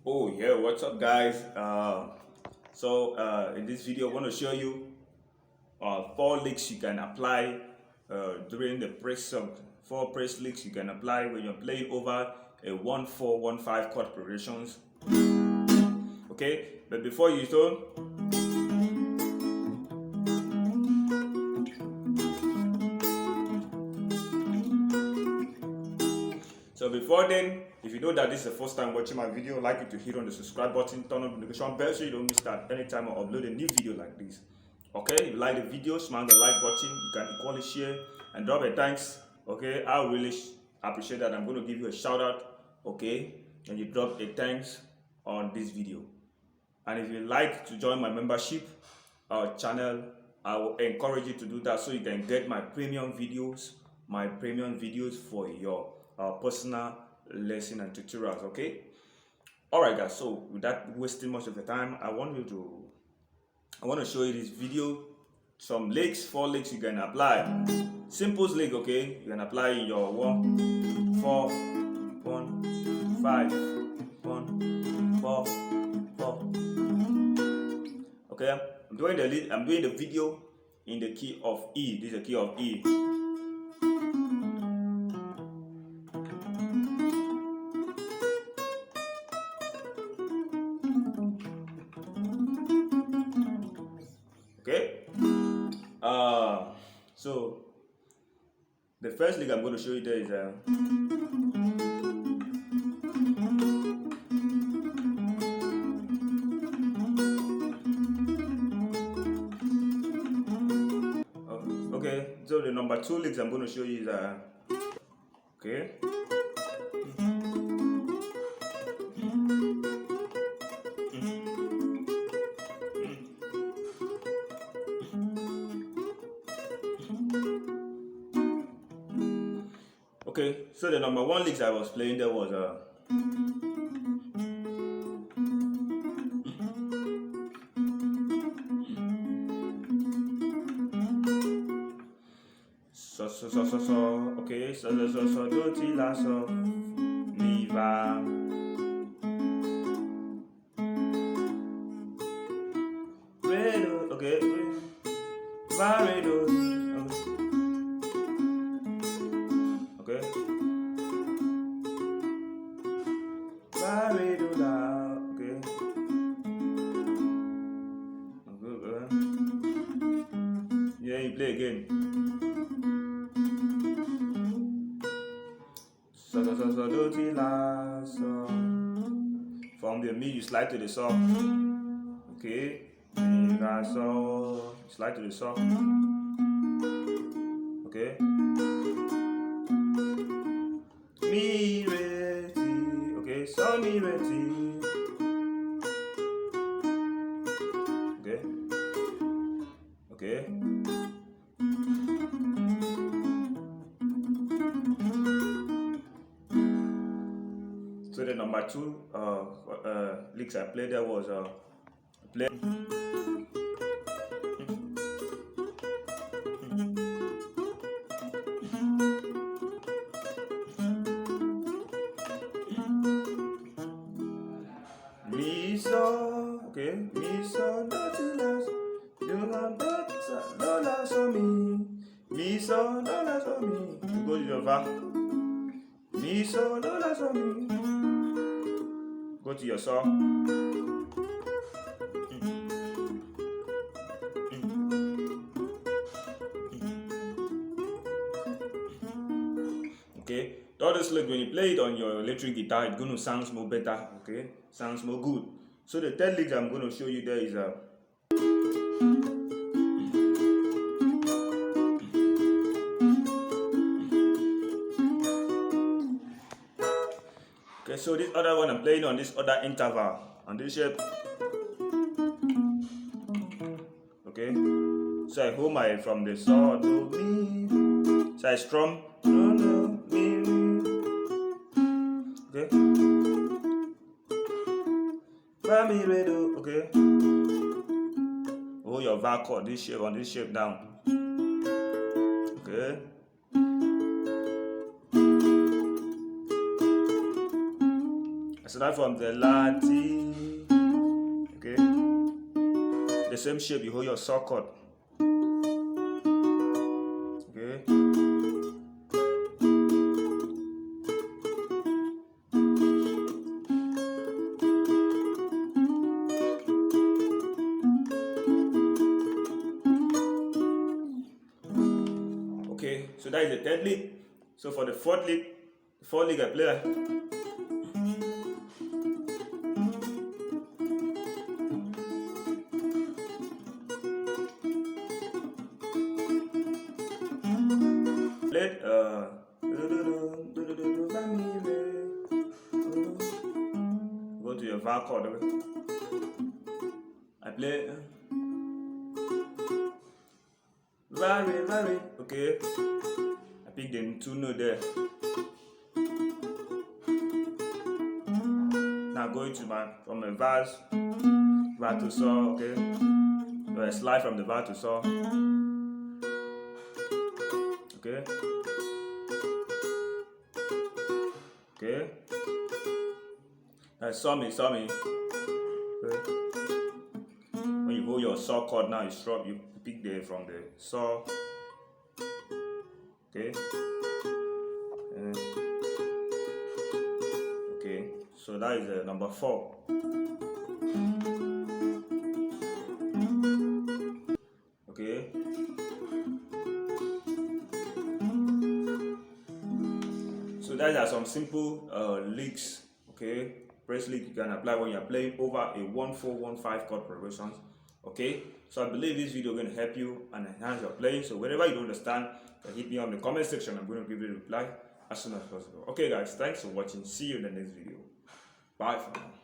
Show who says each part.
Speaker 1: Oh yeah, what's up guys? In this video I want to show you four licks you can apply during the press song. Four press licks you can apply when you're playing over a 1-4-1-5 chord progressions. Okay, but before you do, before then, if you know that this is the first time watching my video, I'd like you to hit on the subscribe button, turn on the notification bell so you don't miss that anytime I upload a new video like this. Okay, if you like the video, smash the like button. You can equally share and drop a thanks. Okay, I really appreciate that. I'm going to give you a shout out. Okay, and you drop a thanks on this video. And if you like to join my membership channel, I will encourage you to do that so you can get my premium videos for your personal lesson and tutorials. Okay, all right guys, so without wasting much of the time, I want to show you this video, some licks, four licks you can apply. Simple lick, okay, you can apply in your 1 4 1 5 1 4 4. Okay, I'm doing the video in the key of E. This is the key of E. Okay, so the first lick I'm going to show you there is okay. So the number 2 licks I'm going to show you is okay. Okay, so the number 1 licks I was playing there was so, okay, so do ti la so mi va, re do, okay, va re do, okay, va re do la, okay, good, yeah, you play again. So do ti la so. From the mi you slide to the so. Okay, mi la so, slide to the so. Okay, mi re ti. Okay, so mi re ti. Okay, okay. So the number 2 licks I played there was play. Mi so, okay, mi so do ti la do la so mi so do la so mi. You go to your va. Mi so do la so mi. Go to your saw. Okay, the other lick when you play it on your electric guitar, it's gonna sound more better. Okay, sounds more good. So the third lick I'm gonna show you there is okay, so this other one I'm playing on this other interval on this shape. Okay, so I hold my from the saw to mi. So I strum do mi. Okay, fa mi re do. Okay, hold your va chord this shape on this shape down. Okay. start from the la T. Okay. The same shape you hold your saw chord. Okay. Okay, so that is the third lick. So for the fourth lick I play like played go to your vowel chord. Okay? I play very, okay. I pick the two notes there. Now going to from the vowels, vowel to saw, okay. So I slide from the vowel to saw, okay. Okay. Saw me. Okay. When you hold your saw chord now, you pick from the saw. Okay. Okay. So that is number 4. Okay. So that are some simple licks. Okay. Press lick you can apply when you're playing over a 1-4-1-5 chord progressions. Okay, so I believe this video is going to help you and enhance your playing. So whenever you don't understand, hit me on the comment section. I'm going to give you a reply as soon as possible. Okay guys, thanks for watching. See you in the next video. Bye for now.